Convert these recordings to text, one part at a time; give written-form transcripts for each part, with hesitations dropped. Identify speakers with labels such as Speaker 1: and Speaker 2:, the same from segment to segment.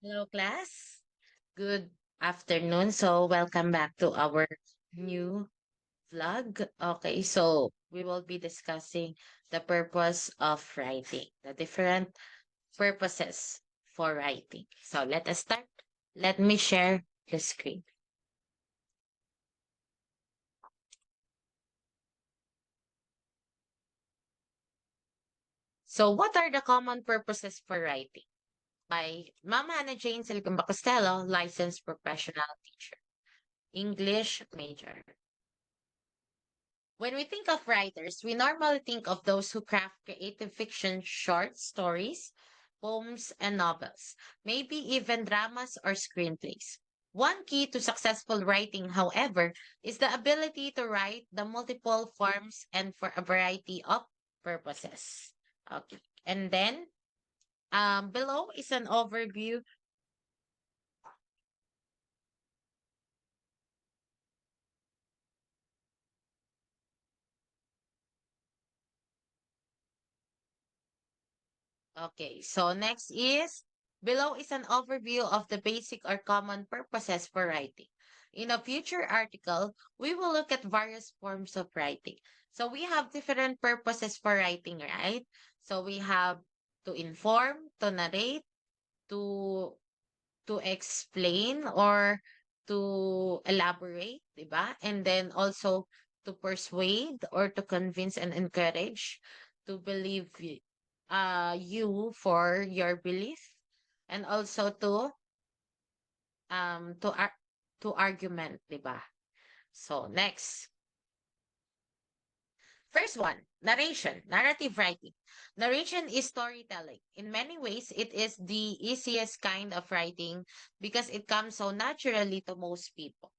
Speaker 1: Hello, class. Good afternoon. So, welcome back to our new vlog. Okay, so we will be discussing the purpose of writing, the different purposes for writing. So, let us start. Let me share the screen. So, what are the common purposes for writing? By Mama Ana Jane Silicon Costello, licensed professional teacher, English major. When we think of writers, we normally think of those who craft creative fiction, short stories, poems, and novels, maybe even dramas or screenplays. One key to successful writing, however, is the ability to write the multiple forms and for a variety of purposes. Okay. And then below is an overview. Okay, so next is below is an overview of the basic or common purposes for writing. In a future article, we will look at various forms of writing. So we have different purposes for writing, right? So we have to inform, to narrate, to explain or to elaborate, diba? And then also to persuade or to convince and encourage to believe you for your belief, and also to argument, diba? So next, first one, narration, narrative writing. Narration is storytelling. In many ways, it is the easiest kind of writing because it comes so naturally to most people.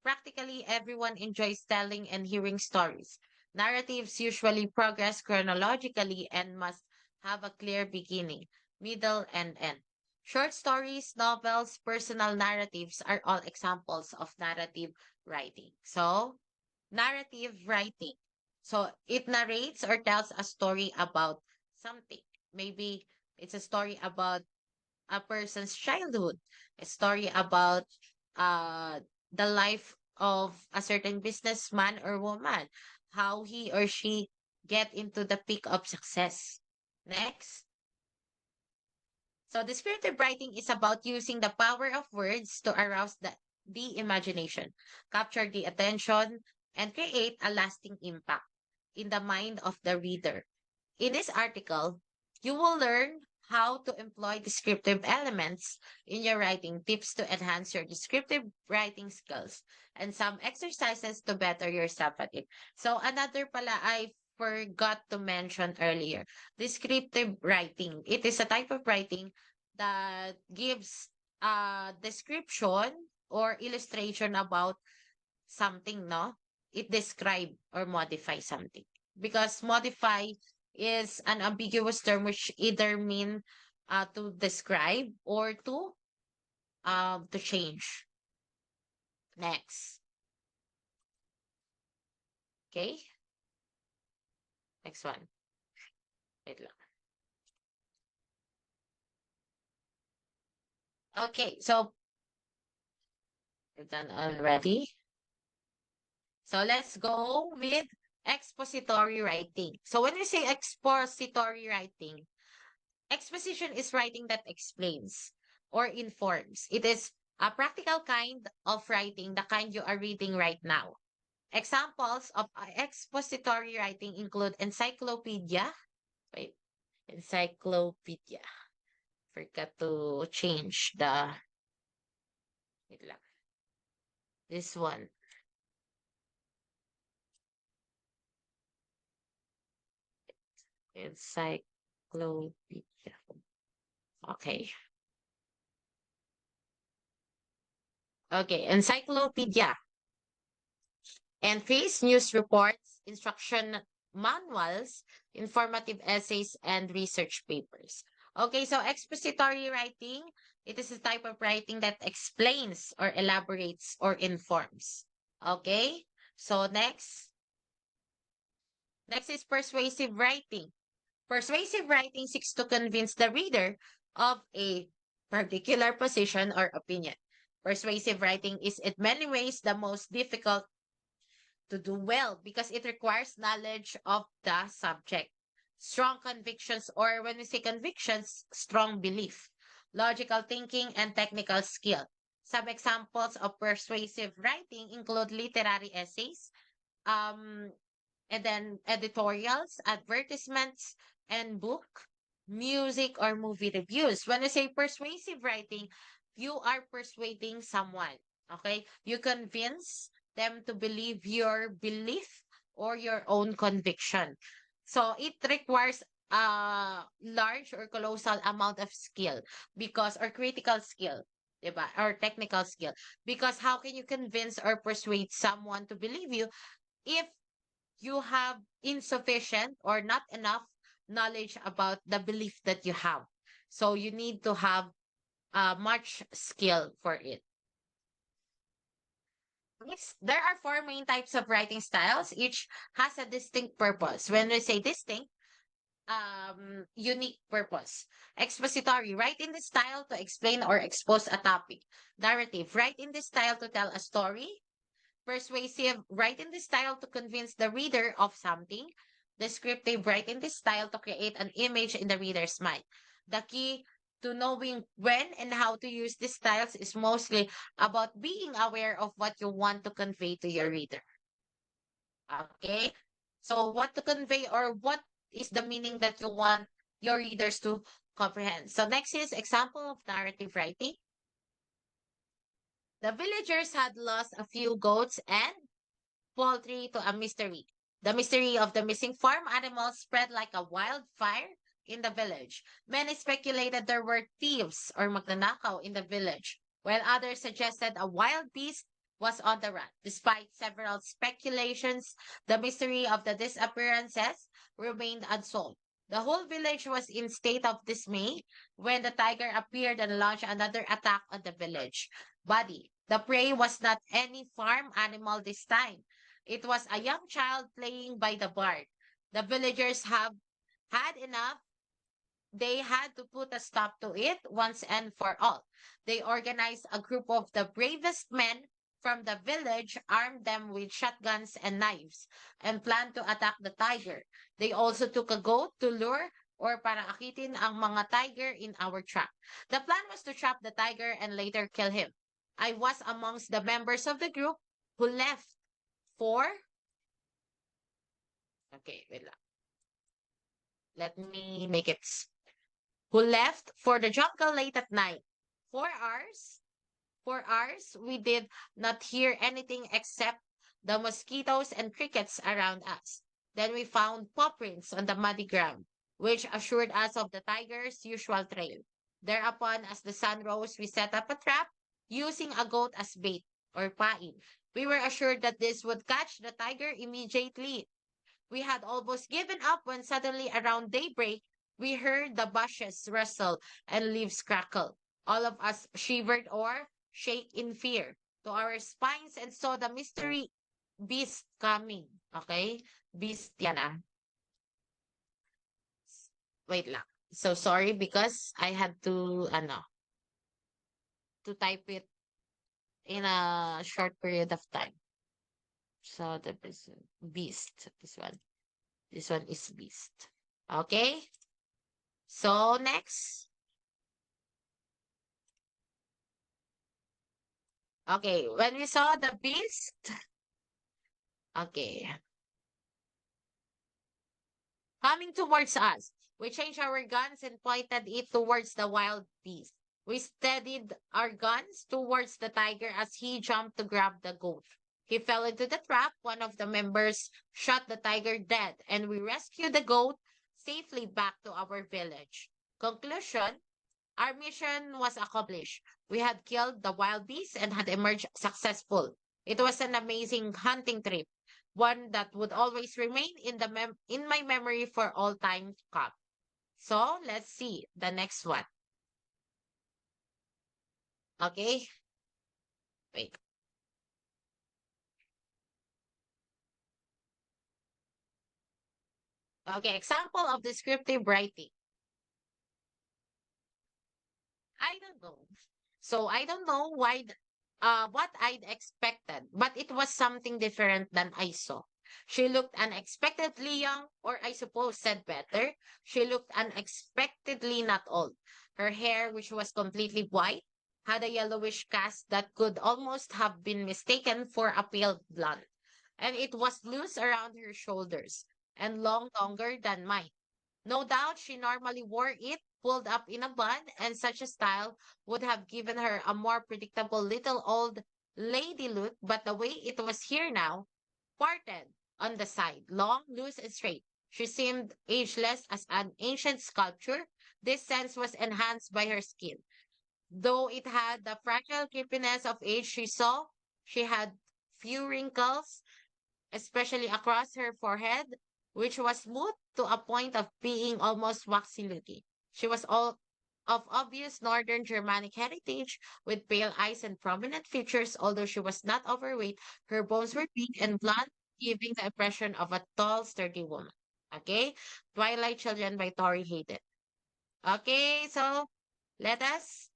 Speaker 1: Practically everyone enjoys telling and hearing stories. Narratives usually progress chronologically and must have a clear beginning, middle, and end. Short stories, novels, personal narratives are all examples of narrative writing. So, narrative writing. So, it narrates or tells a story about something. Maybe it's a story about a person's childhood, a story about uh the life of a certain businessman or woman, how he or she get into the peak of success. Next. So descriptive writing is about using the power of words to arouse the imagination, capture the attention, and create a lasting impact in the mind of the reader. In this article, you will learn how to employ descriptive elements in your writing, tips to enhance your descriptive writing skills, and some exercises to better yourself at it. So another pala I forgot to mention earlier, descriptive writing. It is a type of writing that gives a description or illustration about something, no? It describe or modify something. Because modify is an ambiguous term which either mean to describe or to change. Next. Okay? Next one. Wait lang. Okay, so we're done already. So let's go with expository writing. So when we say expository writing, exposition is writing that explains or informs. It is a practical kind of writing, the kind you are reading right now. Examples of expository writing include encyclopedia. Wait, encyclopedia. Forgot to change the, wait lang, this one. Encyclopedia. Okay. Okay, encyclopedia. Entries, news reports, instruction manuals, informative essays, and research papers. Okay, so expository writing, it is a type of writing that explains or elaborates or informs. Okay, so next is persuasive writing. Persuasive writing seeks to convince the reader of a particular position or opinion. Persuasive writing is in many ways the most difficult to do well because it requires knowledge of the subject, strong convictions, or when we say convictions, strong belief, logical thinking, and technical skill. Some examples of persuasive writing include literary essays, um, and then editorials, advertisements, and book, music, or movie reviews. When I say persuasive writing, you are persuading someone. Okay, you convince them to believe your belief or your own conviction. So it requires a large or colossal amount of skill because or critical skill, diba? Or technical skill. Because how can you convince or persuade someone to believe you if you have insufficient or not enough knowledge about the belief that you have. So you need to have much skill for it. Next, there are four main types of writing styles. Each has a distinct purpose. When we say distinct, unique purpose. Expository, write in this style to explain or expose a topic. Narrative, write in this style to tell a story. Persuasive, write in this style to convince the reader of something. Descriptive, write in this style to create an image in the reader's mind. The key to knowing when and how to use these styles is mostly about being aware of what you want to convey to your reader. Okay? So, what to convey or what is the meaning that you want your readers to comprehend? So, next is example of narrative writing. The villagers had lost a few goats and poultry to a mystery. The mystery of the missing farm animals spread like a wildfire in the village. Many speculated there were thieves or magnanakaw in the village, while others suggested a wild beast was on the run. Despite several speculations, the mystery of the disappearances remained unsolved. The whole village was in state of dismay when the tiger appeared and launched another attack on the village. Body. The prey was not any farm animal this time. It was a young child playing by the barn. The villagers have had enough. They had to put a stop to it once and for all. They organized a group of the bravest men from the village, armed them with shotguns and knives, and planned to attack the tiger. They also took a goat to lure or para akitin ang mga tiger in our trap. The plan was to trap the tiger and later kill him. I was amongst the members of the group who left for okay, wait lang. Let me make it. Who left for the jungle late at night. 4 hours. 4 hours. We did not hear anything except the mosquitoes and crickets around us. Then we found paw prints on the muddy ground, which assured us of the tiger's usual trail. Thereupon, as the sun rose, we set up a trap using a goat as bait or pain. We were assured that this would catch the tiger immediately. We had almost given up when suddenly around daybreak, we heard the bushes rustle and leaves crackle. All of us shivered or shake in fear to our spines and saw the mystery beast coming. Okay? Beast yan ah. Wait lang. So sorry because I had to, to type it in a short period of time. So the beast, this one. This one is beast. Okay? So next. Okay, when we saw the beast, okay, coming towards us, we changed our guns and pointed it towards the wild beast. We steadied our guns towards the tiger as he jumped to grab the goat. He fell into the trap. One of the members shot the tiger dead, and we rescued the goat safely back to our village. Conclusion. Our mission was accomplished. We had killed the wild beast and had emerged successful. It was an amazing hunting trip, one that would always remain in in my memory for all time to come. So let's see the next one. Okay, wait. Okay, example of descriptive writing. I don't know. So I don't know what I'd expected, but it was something different than I saw. She looked unexpectedly young, or I suppose said better, she looked unexpectedly not old. Her hair, which was completely white, had a yellowish cast that could almost have been mistaken for a pale blonde. And it was loose around her shoulders and longer than mine. No doubt she normally wore it pulled up in a bun, and such a style would have given her a more predictable little old lady look, but the way it was here now, parted on the side, long, loose, and straight. She seemed ageless as an ancient sculpture. This sense was enhanced by her skin. Though it had the fragile creepiness of age she saw, she had few wrinkles, especially across her forehead, which was smooth to a point of being almost waxy looking. She was all of obvious Northern Germanic heritage, with pale eyes and prominent features. Although she was not overweight, her bones were big and blunt, giving the impression of a tall, sturdy woman. Okay? Twilight Children by Tori Hayden. Okay, so let us.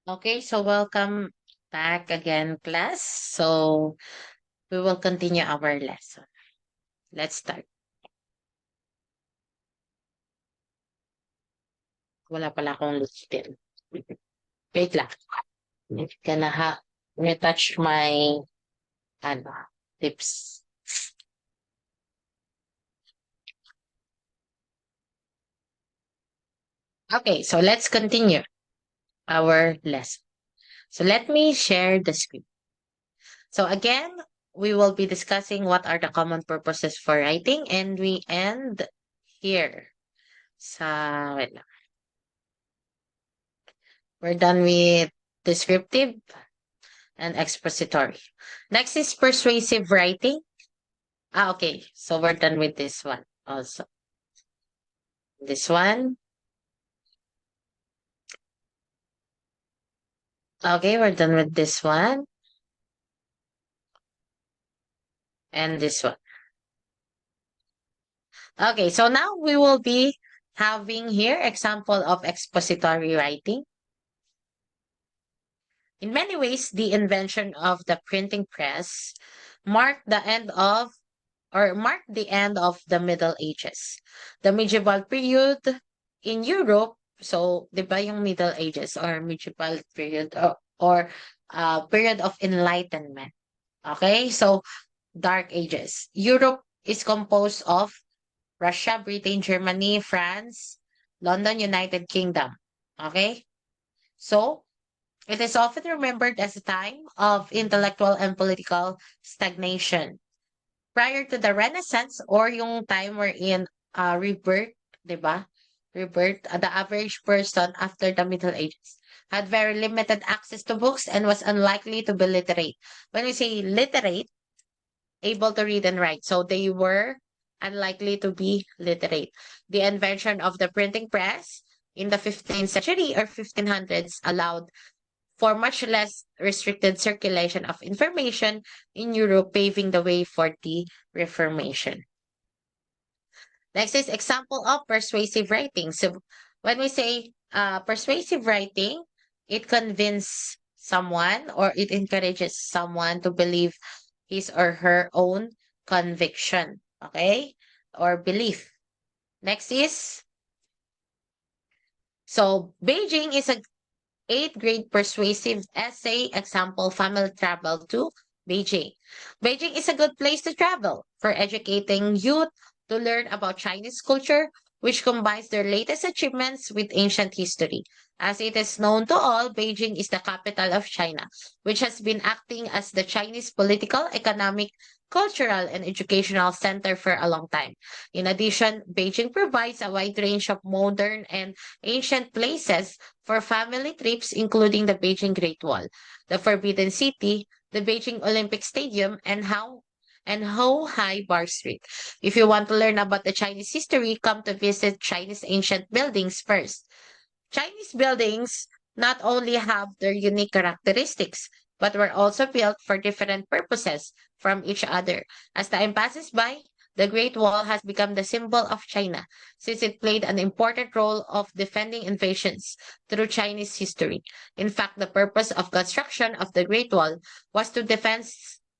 Speaker 1: Okay, so welcome back again, class. So we will continue our lesson. Let's start. Wala pala akong listed. Wait lang. It's gonna retouch my ano, lips. Okay, so let's continue our lesson. So let me share the screen. So again, we will be discussing what are the common purposes for writing, and we end here. Wait lang. We're done with descriptive and expository. Next is persuasive writing. Okay. So we're done with this one also. This one. Okay, we're done with this one and this one. Okay, so now we will be having here example of expository writing. In many ways, the invention of the printing press marked the end of marked the end of the Middle Ages. The medieval period in Europe, so di ba yung Middle Ages or medieval period or period of enlightenment. Okay, so Dark Ages. Europe is composed of Russia, Britain, Germany, France, London, United Kingdom. Okay? So, it is often remembered as a time of intellectual and political stagnation. Prior to the Renaissance or yung time wherein rebirth, di ba? Rebirth, the average person after the Middle Ages had very limited access to books and was unlikely to be literate. When we say literate, able to read and write. So they were unlikely to be literate. The invention of the printing press in the 15th century or 1500s allowed for much less restricted circulation of information in Europe, paving the way for the Reformation. Next is example of persuasive writing. So when we say persuasive writing, it convinces someone or it encourages someone to believe his or her own conviction, okay, or belief. Next is so Beijing is a eighth grade persuasive essay example family travel to Beijing. Beijing is a good place to travel for educating youth to learn about Chinese culture, which combines their latest achievements with ancient history. As it is known to all, Beijing is the capital of China, which has been acting as the Chinese political, economic, cultural, and educational center for a long time. In addition, Beijing provides a wide range of modern and ancient places for family trips, including the Beijing Great Wall, the Forbidden City, the Beijing Olympic Stadium, and Ho Hai Bar Street. If you want to learn about the Chinese history, come to visit Chinese ancient buildings first. Chinese buildings not only have their unique characteristics, but were also built for different purposes from each other. As time passes by, the Great Wall has become the symbol of China, since it played an important role of defending invasions through Chinese history. In fact, the purpose of construction of the Great Wall was to defend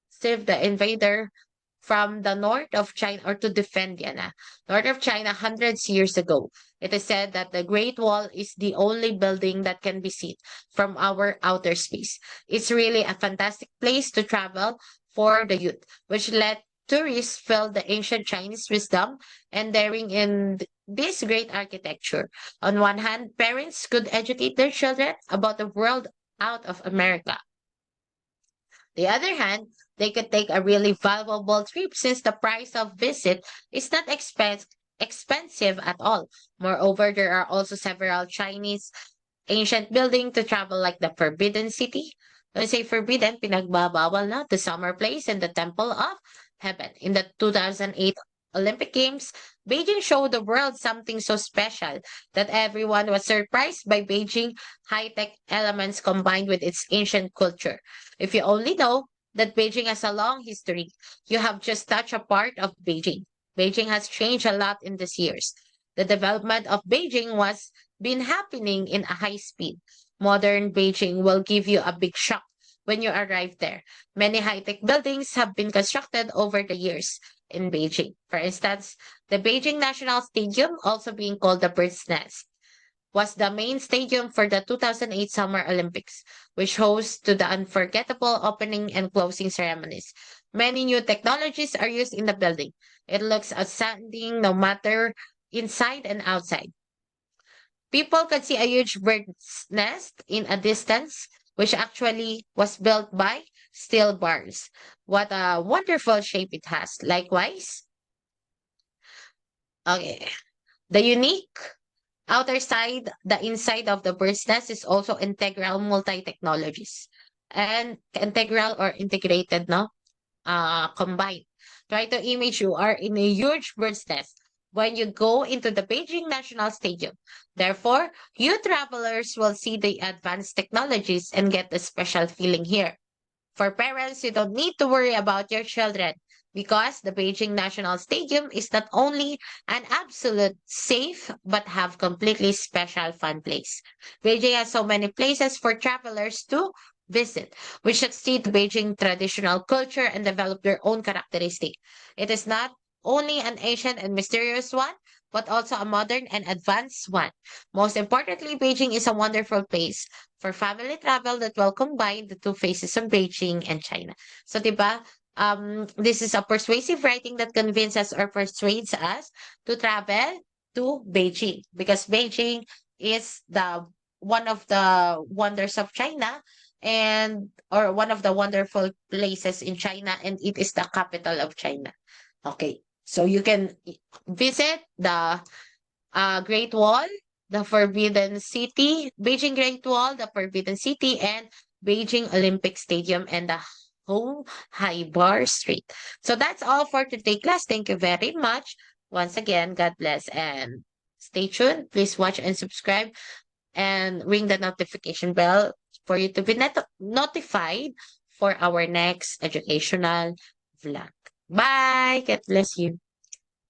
Speaker 1: save the invader from the north of China, or to defend Vienna, north of China hundreds years ago. It is said that the Great Wall is the only building that can be seen from our outer space. It's really a fantastic place to travel for the youth, which let tourists feel the ancient Chinese wisdom and daring in this great architecture. On one hand, parents could educate their children about the world out of America. The other hand, they could take a really valuable trip since the price of visit is not expensive at all. Moreover, there are also several Chinese ancient buildings to travel like the Forbidden City. When I say forbidden, pinagbabawal na, the Summer Place and the Temple of Heaven. In the 2008 Olympic Games, Beijing showed the world something so special that everyone was surprised by Beijing high-tech elements combined with its ancient culture. If you only know that Beijing has a long history, you have just touched a part of Beijing. Beijing has changed a lot in these years. The development of Beijing was been happening in a high speed. Modern Beijing will give you a big shock when you arrive there. Many high-tech buildings have been constructed over the years in Beijing. For instance, the Beijing National Stadium, also being called the Bird's Nest, was the main stadium for the 2008 Summer Olympics, which hosts to the unforgettable opening and closing ceremonies. Many new technologies are used in the building. It looks outstanding no matter inside and outside. People could see a huge bird's nest in a distance, which actually was built by steel bars. What a wonderful shape it has. Likewise, okay, the unique outer side, the inside of the bird's nest is also integral multi-technologies and integral or integrated, no? Combined. Try to image you are in a huge bird's nest when you go into the Beijing National Stadium. Therefore, you travelers will see the advanced technologies and get the special feeling here. For parents, you don't need to worry about your children because the Beijing National Stadium is not only an absolute safe but have completely special fun place. Beijing has so many places for travelers to visit, which succeed Beijing traditional culture and develop their own characteristic. It is not only an ancient and mysterious one, but also a modern and advanced one. Most importantly, Beijing is a wonderful place for family travel that will combine the two faces of Beijing and China. So, diba, this is a persuasive writing that convinces or persuades us to travel to Beijing because Beijing is the one of the wonders of China and or one of the wonderful places in China, and it is the capital of China. Okay, so you can visit the Great Wall, the Forbidden City, Beijing Great Wall, the Forbidden City, and Beijing Olympic Stadium and the Hong Hai Bar Street. So that's all for today, class. Thank you very much. Once again, God bless and stay tuned. Please watch and subscribe and ring the notification bell for you to be notified for our next educational vlog. Bye. God bless you.